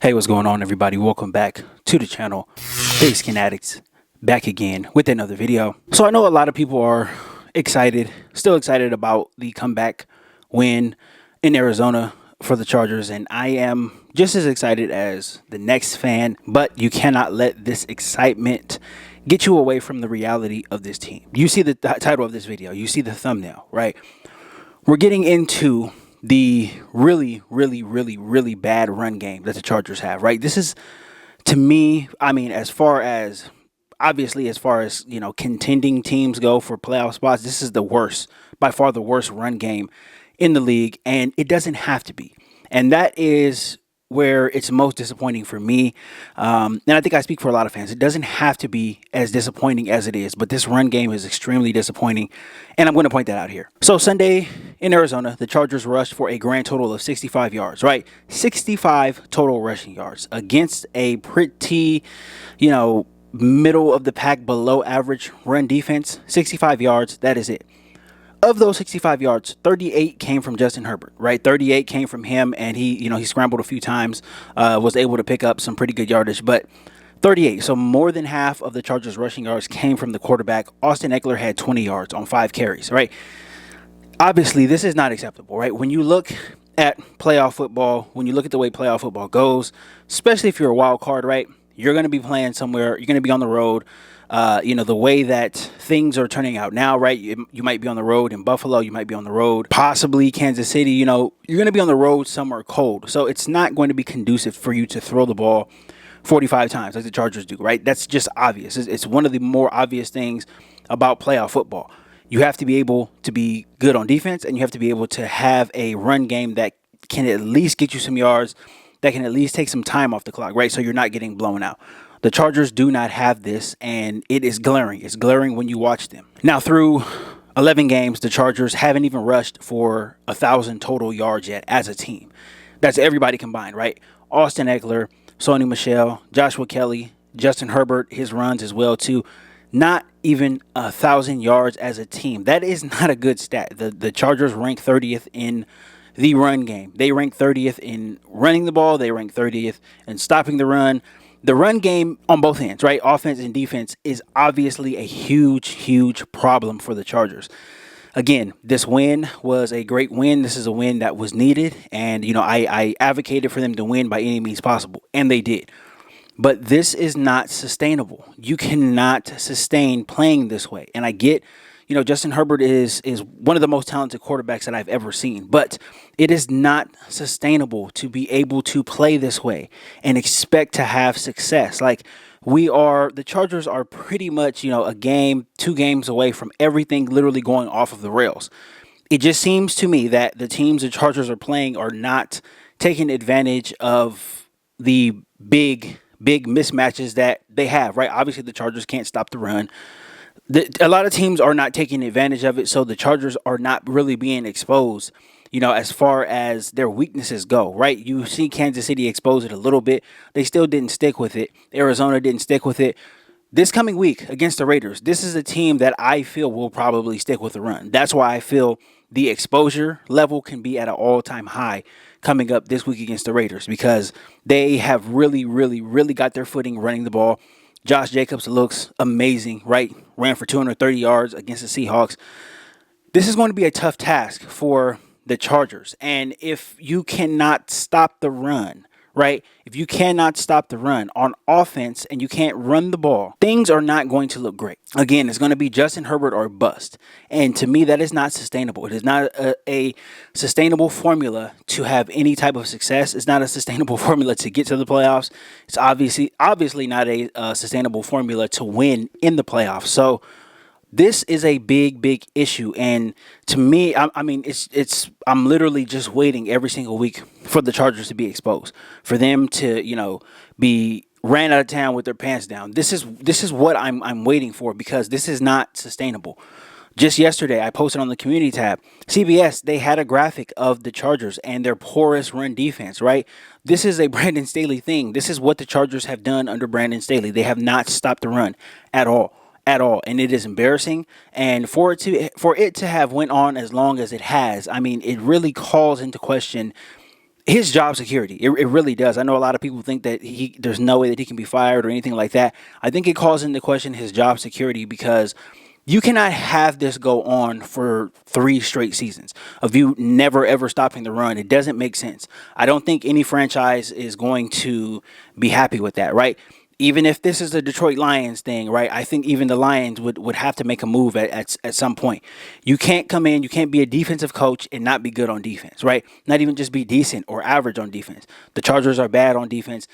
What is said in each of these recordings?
Hey, what's going on, everybody? Welcome back to the channel. Pigskin Addicts back again with another video. So I know a lot of people are still excited about the comeback win in Arizona for the Chargers, and I am just as excited as the next fan, but you cannot let this excitement get you away from the reality of this team. You see the title of this video, you see the thumbnail, right? We're getting into the really bad run game that the Chargers have, right? This is, to me, I mean, as far as contending teams go for playoff spots, this is the worst, by far the worst run game in the league, and it doesn't have to be. And that is where it's most disappointing for me. And I think I speak for a lot of fans. It doesn't have to be as disappointing as it is, but this run game is extremely disappointing, and I'm going to point that out here. So Sunday in Arizona, the Chargers rushed for a grand total of 65 yards, right? 65 total rushing yards against a pretty, middle of the pack, below average run defense. 65 yards, that is it. Of those 65 yards, 38 came from Justin Herbert, right? 38 came from him, and he scrambled a few times, was able to pick up some pretty good yardage, but 38. So more than half of the Chargers' rushing yards came from the quarterback. Austin Eckler had 20 yards on 5 carries, right? Obviously, this is not acceptable, right? When you look at playoff football, when you look at the way playoff football goes, especially if you're a wild card, right? You're going to be playing somewhere. You're going to be on the road. The way that things are turning out now, right? You might be on the road in Buffalo. You might be on the road, possibly Kansas City. You're going to be on the road somewhere cold. So it's not going to be conducive for you to throw the ball 45 times like the Chargers do, right? That's just obvious. It's one of the more obvious things about playoff football. You have to be able to be good on defense, and you have to be able to have a run game that can at least get you some yards, that can at least take some time off the clock, right? So you're not getting blown out. The Chargers do not have this, and it is glaring. It's glaring when you watch them. Now, through 11 games, the Chargers haven't even rushed for 1,000 total yards yet as a team. That's everybody combined, right? Austin Eckler, Sony Michel, Joshua Kelly, Justin Herbert, his runs as well, too. Not even 1,000 yards as a team. That is not a good stat. The Chargers rank 30th in the run game. They rank 30th in running the ball. They rank 30th in stopping the run. The run game on both ends, right? Offense and defense is obviously a huge problem for the Chargers. Again, this win was a great win. This is a win that was needed. And, I advocated for them to win by any means possible. And they did. But this is not sustainable. You cannot sustain playing this way. And I get, Justin Herbert is one of the most talented quarterbacks that I've ever seen. But it is not sustainable to be able to play this way and expect to have success. Like, the Chargers are pretty much, a game, 2 games away from everything literally going off of the rails. It just seems to me that the teams the Chargers are playing are not taking advantage of the big mismatches that they have, right? Obviously, the Chargers can't stop the run. A lot of teams are not taking advantage of it, so the Chargers are not really being exposed, as far as their weaknesses go, right? You see Kansas City expose it a little bit. They still didn't stick with it. Arizona didn't stick with it. This coming week against the Raiders, this is a team that I feel will probably stick with the run. That's why I feel the exposure level can be at an all-time high coming up this week against the Raiders, because they have really got their footing running the ball. Josh Jacobs looks amazing, right? Ran for 230 yards against the Seahawks. This is going to be a tough task for the Chargers. And if you cannot stop the run, right? If you cannot stop the run on offense and you can't run the ball, things are not going to look great. Again, it's going to be Justin Herbert or bust. And to me, that is not sustainable. It is not a sustainable formula to have any type of success. It's not a sustainable formula to get to the playoffs. It's obviously not a sustainable formula to win in the playoffs. So this is a big issue, and to me, I'm literally just waiting every single week for the Chargers to be exposed, for them to be ran out of town with their pants down. This is what I'm waiting for, because this is not sustainable. Just yesterday, I posted on the community tab, CBS, they had a graphic of the Chargers and their porous run defense, right? This is a Brandon Staley thing. This is what the Chargers have done under Brandon Staley. They have not stopped the run at all. And it is embarrassing. And for it to have went on as long as it has, it really calls into question his job security. It really does. I know a lot of people think that there's no way that he can be fired or anything like that. I think it calls into question his job security, because you cannot have this go on for 3 straight seasons of you never ever stopping the run. It doesn't make sense. I don't think any franchise is going to be happy with that, right? Even if this is the Detroit Lions thing, right? I think even the Lions would have to make a move at some point. You can't come in, you can't be a defensive coach and not be good on defense, right? Not even just be decent or average on defense. The Chargers are bad on defense,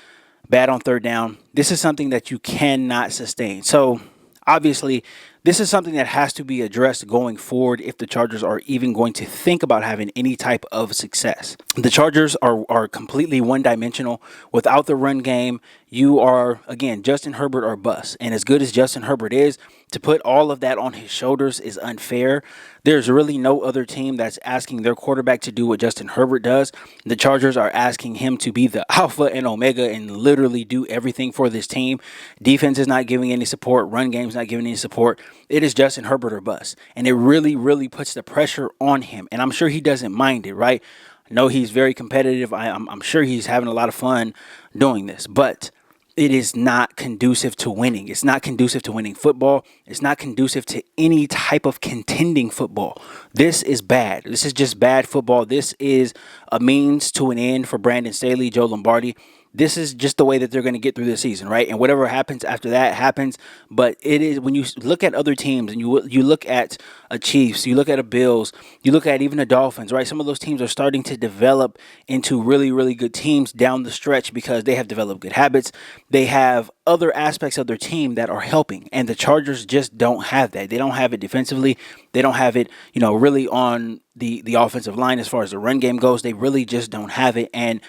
bad on third down. This is something that you cannot sustain. So obviously, this is something that has to be addressed going forward if the Chargers are even going to think about having any type of success. The Chargers are completely one-dimensional. Without the run game, you are, again, Justin Herbert or bust. And as good as Justin Herbert is, to put all of that on his shoulders is unfair. There's really no other team that's asking their quarterback to do what Justin Herbert does. The Chargers are asking him to be the alpha and omega and literally do everything for this team. Defense is not giving any support. Run game is not giving any support. It is Justin Herbert or bust. And it really, really puts the pressure on him. And I'm sure he doesn't mind it, right? I know he's very competitive. I'm sure he's having a lot of fun doing this. But it is not conducive to winning. It's not conducive to winning football. It's not conducive to any type of contending football. This is bad. This is just bad football. This is a means to an end for Brandon Staley, Joe Lombardi. This is just the way that they're going to get through the season, right? And whatever happens after that happens. But it is, when you look at other teams and you look at a Chiefs, you look at a Bills, you look at even the Dolphins, right? Some of those teams are starting to develop into really, really good teams down the stretch because they have developed good habits. They have other aspects of their team that are helping. And the Chargers just don't have that. They don't have it defensively. They don't have it, really on the offensive line as far as the run game goes. They really just don't have it. And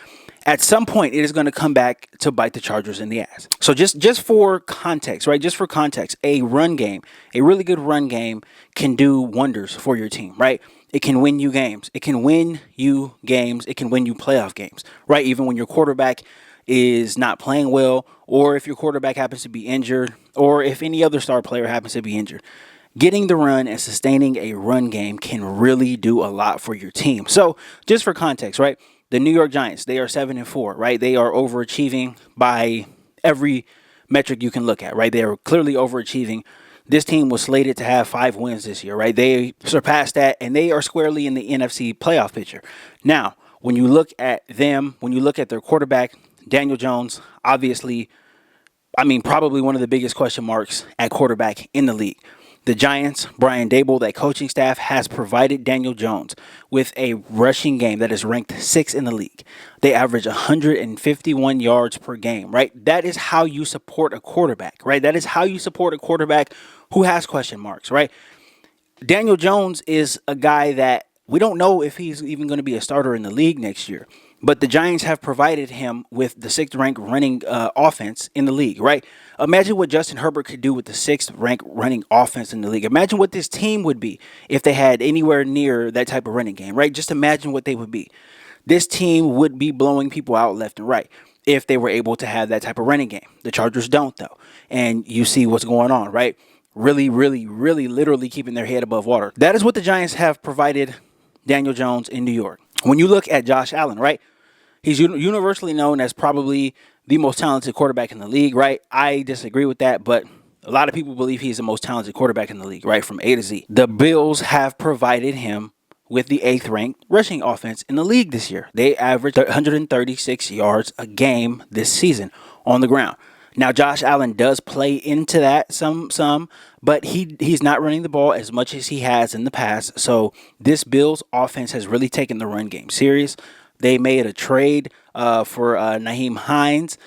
at some point, it is going to come back to bite the Chargers in the ass. So just for context, right? Just for context, a run game, a really good run game can do wonders for your team, right? It can win you games. It can win you games. It can win you playoff games, right? Even when your quarterback is not playing well, or if your quarterback happens to be injured, or if any other star player happens to be injured. Getting the run and sustaining a run game can really do a lot for your team. So just for context, right? The New York Giants, they are 7-4, right? They are overachieving by every metric you can look at, right? They are clearly overachieving. This team was slated to have 5 wins this year, right? They surpassed that, and they are squarely in the NFC playoff picture. Now, when you look at them, when you look at their quarterback, Daniel Jones, obviously, probably one of the biggest question marks at quarterback in the league. The Giants, Brian Daboll, that coaching staff has provided Daniel Jones with a rushing game that is ranked 6th in the league. They average 151 yards per game, right? That is how you support a quarterback, right? That is how you support a quarterback who has question marks, right? Daniel Jones is a guy that we don't know if he's even going to be a starter in the league next year. But the Giants have provided him with the 6th-ranked running offense in the league, right? Imagine what Justin Herbert could do with the 6th-ranked running offense in the league. Imagine what this team would be if they had anywhere near that type of running game, right? Just imagine what they would be. This team would be blowing people out left and right if they were able to have that type of running game. The Chargers don't, though. And you see what's going on, right? Really, really, really literally keeping their head above water. That is what the Giants have provided Daniel Jones in New York. When you look at Josh Allen, right? He's universally known as probably the most talented quarterback in the league, right? I disagree with that, but a lot of people believe he's the most talented quarterback in the league, right? From A to Z. The Bills have provided him with the 8th-ranked rushing offense in the league this year. They averaged 136 yards a game this season on the ground. Now, Josh Allen does play into that some, but he's not running the ball as much as he has in the past. So this Bills offense has really taken the run game serious. They made a trade for Nyheim Hines.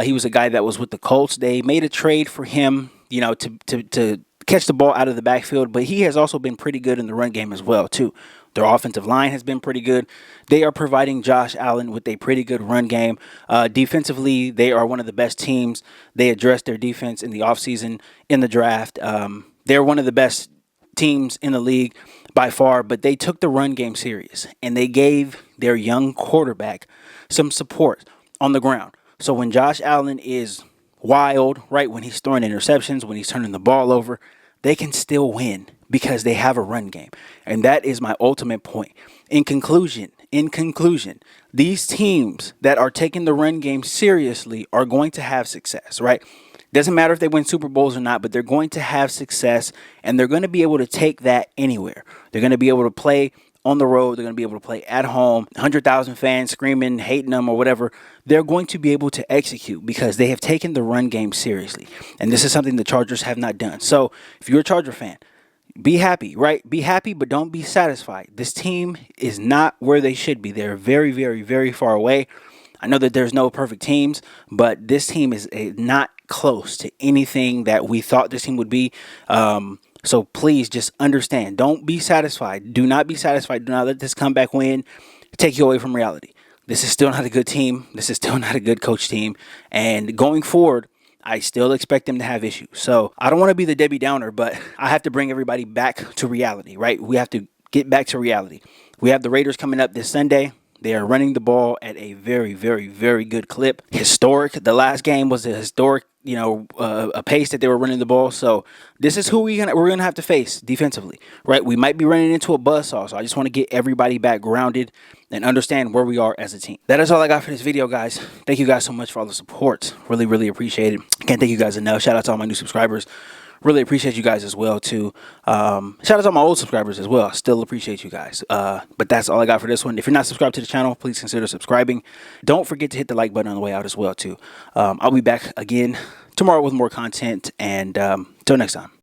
He was a guy that was with the Colts. They made a trade for him, to catch the ball out of the backfield. But he has also been pretty good in the run game as well, too. Their offensive line has been pretty good. They are providing Josh Allen with a pretty good run game. Defensively, they are one of the best teams. They addressed their defense in the offseason, in the draft. They're one of the best teams in the league by far, but they took the run game serious, and they gave their young quarterback some support on the ground. So when Josh Allen is wild, right, when he's throwing interceptions, when he's turning the ball over, they can still win because they have a run game. And that is my ultimate point. In conclusion, in conclusion, these teams that are taking the run game seriously are going to have success, right? Doesn't matter if they win Super Bowls or not, but they're going to have success, and they're going to be able to take that anywhere. They're going to be able to play on the road. They're going to be able to play at home, 100,000 fans screaming, hating them or whatever. They're going to be able to execute because they have taken the run game seriously. And this is something the Chargers have not done. So if you're a Charger fan, be happy, right? Be happy, but don't be satisfied. This team is not where they should be. They're very, very, very far away. I know that there's no perfect teams, but this team is not close to anything that we thought this team would be. So please just understand. Don't be satisfied. Do not be satisfied. Do not let this comeback win take you away from reality. This is still not a good team. This is still not a good coach team. And going forward, I still expect them to have issues. So I don't want to be the Debbie Downer, but I have to bring everybody back to reality, right? We have to get back to reality. We have the Raiders coming up this Sunday. They are running the ball at a very, very, very good clip. Historic. The last game was a historic, a pace that they were running the ball. So this is who we're gonna have to face defensively, right? We might be running into a buzzsaw. So I just want to get everybody back grounded and understand where we are as a team. That is all I got for this video, guys. Thank you guys so much for all the support. Really, really appreciate it. Can't thank you guys enough. Shout out to all my new subscribers. Really appreciate you guys as well, too. Shout out to my old subscribers as well. I still appreciate you guys. But that's all I got for this one. If you're not subscribed to the channel, please consider subscribing. Don't forget to hit the like button on the way out as well, too. I'll be back again tomorrow with more content. And until next time.